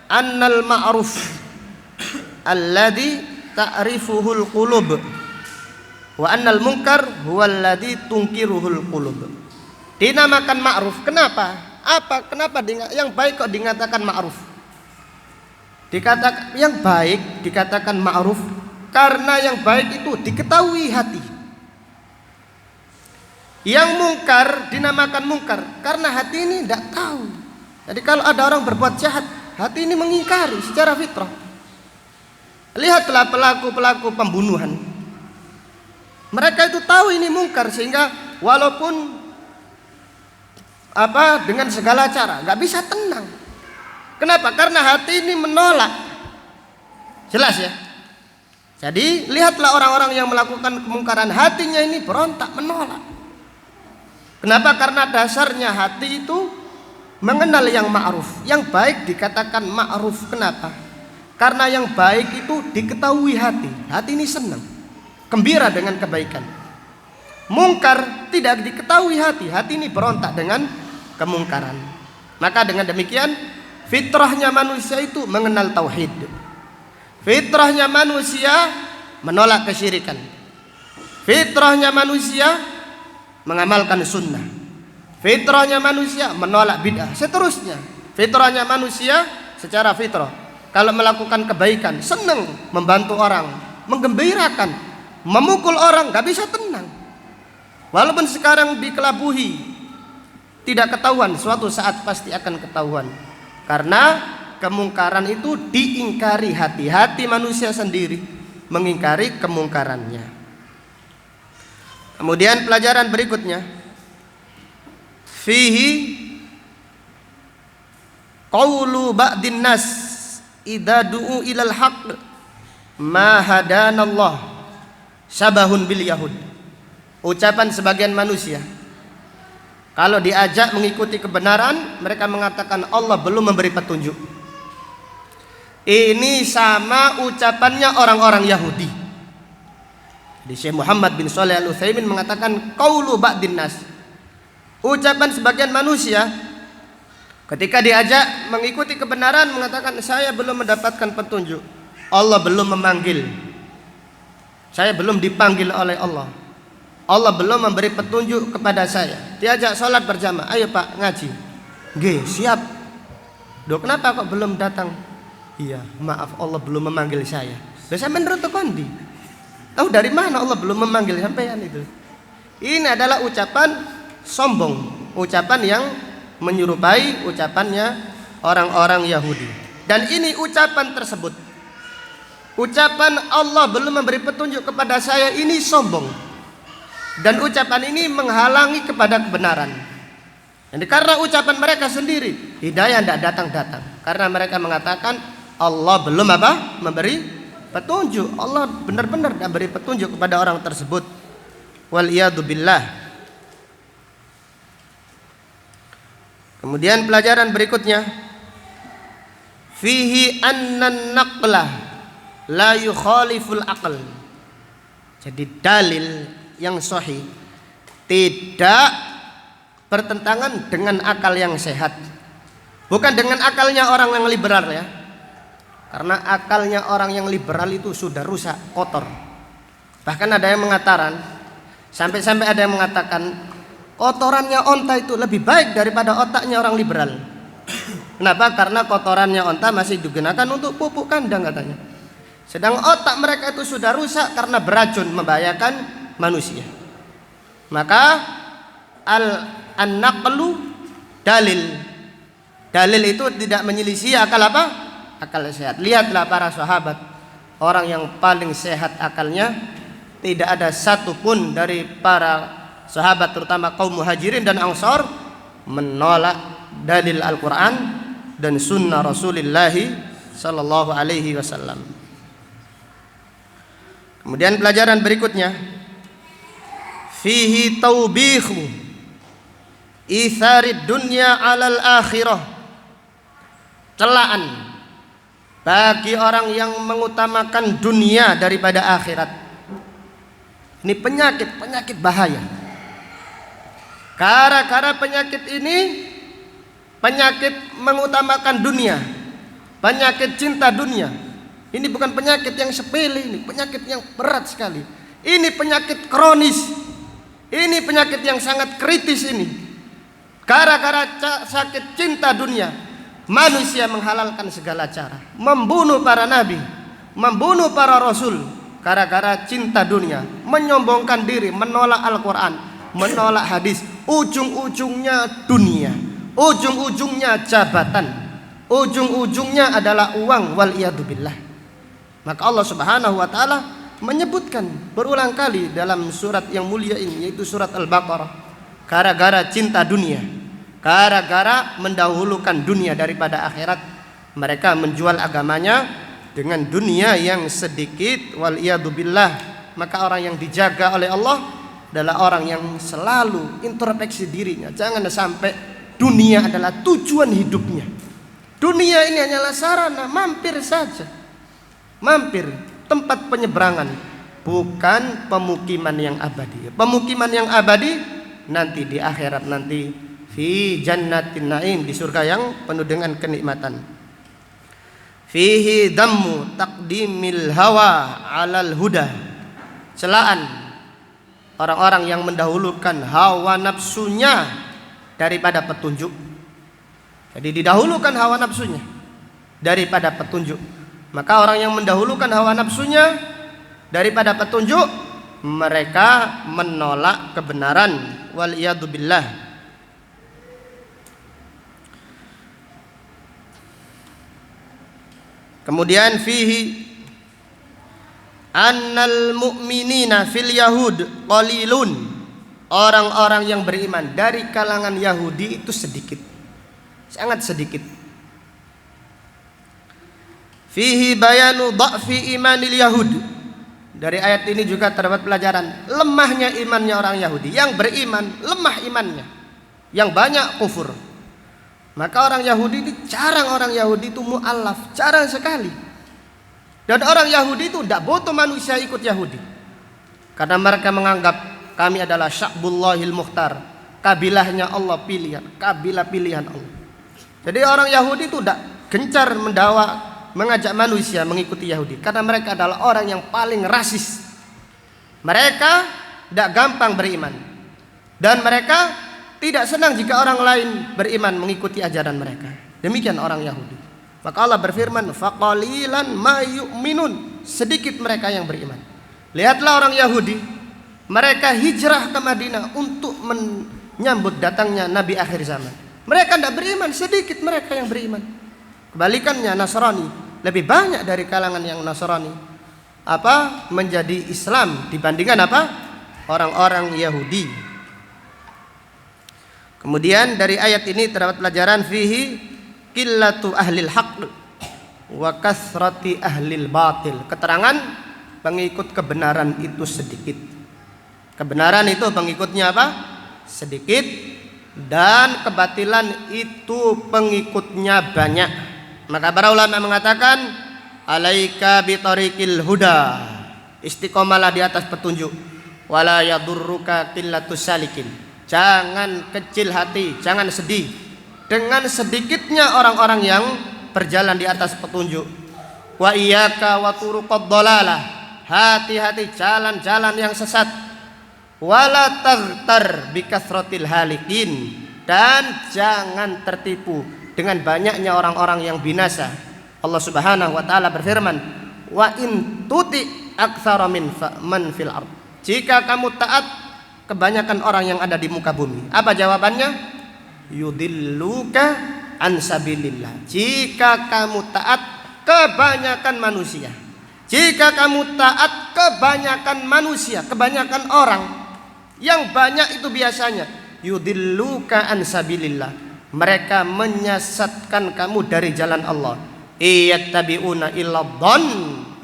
Speaker 1: annal ma'ruf alladhi ta'rifuhul qulub wa annal munkar huwallazi tunkiruhul qulub. Dinamakan ma'ruf. Kenapa? Kenapa yang baik kok dikatakan ma'ruf? Dikatakan yang baik dikatakan ma'ruf karena yang baik itu diketahui hati. Yang mungkar dinamakan mungkar karena hati ini tidak tahu. Jadi kalau ada orang berbuat jahat, hati ini mengingkari secara fitrah. Lihatlah pelaku-pelaku pembunuhan. Mereka itu tahu ini mungkar, sehingga walaupun dengan segala cara nggak bisa tenang. Kenapa? Karena hati ini menolak. Jelas ya. Jadi lihatlah orang-orang yang melakukan kemungkaran, hatinya ini berontak, menolak. Kenapa? Karena dasarnya hati itu mengenal yang ma'ruf. Yang baik dikatakan ma'ruf. Kenapa? Karena yang baik itu diketahui hati. Hati ini senang, gembira dengan kebaikan. Mungkar tidak diketahui hati. Hati ini berontak dengan kemungkaran. Maka dengan demikian fitrahnya manusia itu mengenal tauhid. Fitrahnya manusia menolak kesyirikan. Fitrahnya manusia mengamalkan sunnah. Fitrahnya manusia menolak bid'ah. Seterusnya fitrahnya manusia secara fitrah, kalau melakukan kebaikan senang, membantu orang, menggembirakan. Memukul orang gak bisa tenang. Walaupun sekarang dikelabuhi, tidak ketahuan, suatu saat pasti akan ketahuan. Karena kemungkaran itu diingkari hati. Hati manusia sendiri mengingkari kemungkarannya. Kemudian pelajaran berikutnya, fihi qaulu ba'din nas idza du'u ilal haqq ma hadanallah syabahun bil yahud. Ucapan sebagian manusia kalau diajak mengikuti kebenaran, mereka mengatakan Allah belum memberi petunjuk. Ini sama ucapannya orang-orang Yahudi. Di Syekh Muhammad bin Shalih Al-Utsaimin mengatakan qaulu ba'din nas, ucapan sebagian manusia ketika diajak mengikuti kebenaran mengatakan saya belum mendapatkan petunjuk. Allah belum memanggil, saya belum dipanggil oleh Allah, Allah belum memberi petunjuk kepada saya. Diajak sholat berjamaah, ayo Pak ngaji. Nggih, siap. Dok, kenapa kok belum datang? Iya, maaf Allah belum memanggil saya. Lah sampean rada kondi. Tahu dari mana Allah belum memanggil sampean itu? Ini adalah ucapan sombong, ucapan yang menyerupai ucapannya orang-orang Yahudi. Dan ini ucapan tersebut, ucapan Allah belum memberi petunjuk kepada saya, ini sombong. Dan ucapan ini menghalangi kepada kebenaran. Jadi karena ucapan mereka sendiri, hidayah tidak datang-datang. Karena mereka mengatakan Allah belum memberi petunjuk. Allah benar-benar tidak beri petunjuk kepada orang tersebut. Waliyadu billah. Kemudian pelajaran berikutnya, fihi annan naqlah la yukhaliful aql. Jadi dalil yang sahih tidak bertentangan dengan akal yang sehat. Bukan dengan akalnya orang yang liberal ya. Karena akalnya orang yang liberal itu sudah rusak, kotor. Bahkan ada yang mengatakan, sampai-sampai ada yang mengatakan kotorannya onta itu lebih baik daripada otaknya orang liberal. Kenapa? Karena kotorannya onta masih digunakan untuk pupuk kandang katanya. Sedang otak mereka itu sudah rusak karena beracun, membahayakan manusia. Maka an-naqlu dalil. Dalil itu tidak menyelisih akal apa? Akal sehat. Lihatlah para sahabat, orang yang paling sehat akalnya, tidak ada satupun dari para sahabat terutama kaum muhajirin dan ansar menolak dalil Al-Quran dan sunnah Rasulullah sallallahu alaihi wasallam. Kemudian pelajaran berikutnya, fihi taubihu itharid dunya alal akhirah. Celaan bagi orang yang mengutamakan dunia daripada akhirat. Ini penyakit bahaya. Gara-gara penyakit ini, penyakit mengutamakan dunia, penyakit cinta dunia. Ini bukan penyakit yang sepele, ini penyakit yang berat sekali. Ini penyakit kronis. Ini penyakit yang sangat kritis ini. Gara-gara sakit cinta dunia, manusia menghalalkan segala cara, membunuh para nabi, membunuh para rasul, gara-gara cinta dunia, menyombongkan diri, menolak Al-Quran, menolak hadis. Ujung-ujungnya dunia, ujung-ujungnya jabatan, ujung-ujungnya adalah uang. Waliyadzubillah. Maka Allah subhanahu wa ta'ala menyebutkan berulang kali dalam surat yang mulia ini, yaitu surat Al-Baqarah, gara-gara cinta dunia, gara-gara mendahulukan dunia daripada akhirat, mereka menjual agamanya dengan dunia yang sedikit. Waliyadzubillah. Maka orang yang dijaga oleh Allah adalah orang yang selalu introspeksi dirinya. Jangan sampai dunia adalah tujuan hidupnya. Dunia ini hanyalah sarana, mampir saja, mampir, tempat penyeberangan, bukan pemukiman yang abadi. Pemukiman yang abadi nanti di akhirat, nanti fi jannatin naim, di surga yang penuh dengan kenikmatan. Fihi dammu taqdimil hawa alal huda. Celaan orang-orang yang mendahulukan hawa nafsunya daripada petunjuk. Jadi didahulukan hawa nafsunya daripada petunjuk. Maka orang yang mendahulukan hawa nafsunya daripada petunjuk, mereka menolak kebenaran. Waliyadzubillah. Kemudian fihi annal mu'minina fil yahud qalilun. Orang-orang yang beriman dari kalangan Yahudi itu sedikit, sangat sedikit. Fihi bayanu dha'fi imanil yahud. Dari ayat ini juga terdapat pelajaran lemahnya imannya orang Yahudi. Yang beriman lemah imannya, yang banyak kufur. Maka orang Yahudi ini jarang, orang Yahudi itu mu'allaf, jarang sekali. Dan orang Yahudi itu tidak butuh manusia ikut Yahudi, karena mereka menganggap kami adalah sya'bullahil mukhtar, kabilahnya Allah pilihan, kabilah pilihan Allah. Jadi orang Yahudi itu tidak gencar mengajak manusia mengikuti Yahudi? Karena mereka adalah orang yang paling rasis. Mereka tidak gampang beriman, dan mereka tidak senang jika orang lain beriman mengikuti ajaran mereka. Demikian orang Yahudi. Maka Allah berfirman, faqalilan ma yu'minun, sedikit mereka yang beriman. Lihatlah orang Yahudi, mereka hijrah ke Madinah untuk menyambut datangnya Nabi akhir zaman. Mereka tidak beriman, sedikit mereka yang beriman. Kebalikannya Nasrani, lebih banyak dari kalangan yang Nasrani menjadi Islam dibandingkan orang-orang Yahudi. Kemudian dari ayat ini terdapat pelajaran fihi qillatu ahlil haqq wa kasrati ahlil batil. Keterangan pengikut kebenaran itu sedikit. Kebenaran itu pengikutnya sedikit, dan kebatilan itu pengikutnya banyak. Maka para ulama mengatakan, alaika bitariqil huda, istiqomalah di atas petunjuk, wala yadurruka qillatus salikin. Jangan kecil hati, jangan sedih dengan sedikitnya orang-orang yang berjalan di atas petunjuk. Wa iyyaka wa turuqad dhalalah, hati-hati jalan-jalan yang sesat. Wala taghtar bikasratil halikin, dan jangan tertipu dengan banyaknya orang-orang yang binasa. Allah Subhanahu wa taala berfirman, wa in tuti aktsara man fil ard, jika kamu taat kebanyakan orang yang ada di muka bumi. Apa jawabannya? Yudilluka an sabilillah, jika kamu taat kebanyakan manusia. Jika kamu taat kebanyakan manusia, kebanyakan orang, yang banyak itu biasanya yudilluka an sabilillah, mereka menyesatkan kamu dari jalan Allah. Iyattabi'una illa dhann,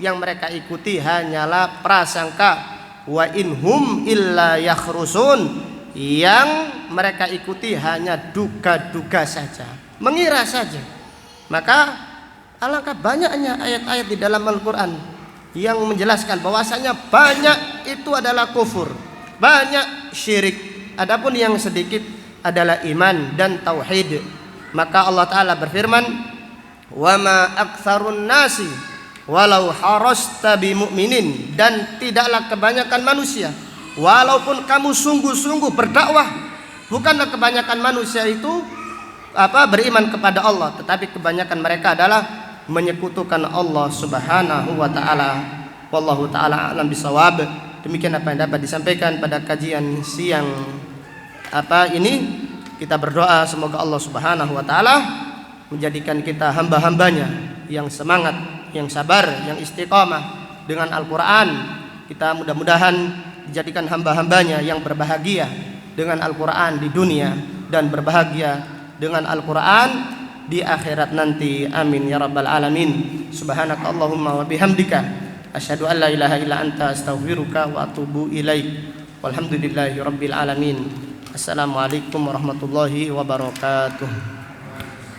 Speaker 1: yang mereka ikuti hanyalah prasangka. Wa inhum illa yakhrusun, yang mereka ikuti hanya duga-duga saja, mengira saja. Maka alangkah banyaknya ayat-ayat di dalam Al-Quran yang menjelaskan bahwasanya banyak itu adalah kufur, banyak syirik, adapun yang sedikit adalah iman dan tauhid. Maka Allah Ta'ala berfirman, wa ma aktsarun nasi walau harasta bimu'minin, dan tidaklah kebanyakan manusia walaupun kamu sungguh-sungguh berdakwah, bukanlah kebanyakan manusia itu beriman kepada Allah, tetapi kebanyakan mereka adalah menyekutukan Allah Subhanahu wa taala. Wallahu taala alam bisawab. Demikian apa yang dapat disampaikan pada kajian siang ini. Kita berdoa semoga Allah Subhanahu wa taala menjadikan kita hamba-hambanya yang semangat, yang sabar, yang istiqamah dengan Al-Quran. Kita mudah-mudahan dijadikan hamba-hambanya yang berbahagia dengan Al-Quran di dunia, dan berbahagia dengan Al-Quran di akhirat nanti. Amin ya rabbal alamin. Subhanaka Allahumma wa bihamdika, asyhadu an la ilaha illa anta, astaghfiruka wa atubu ilaik. Walhamdulillahi rabbil alamin. Assalamualaikum warahmatullahi wabarakatuh.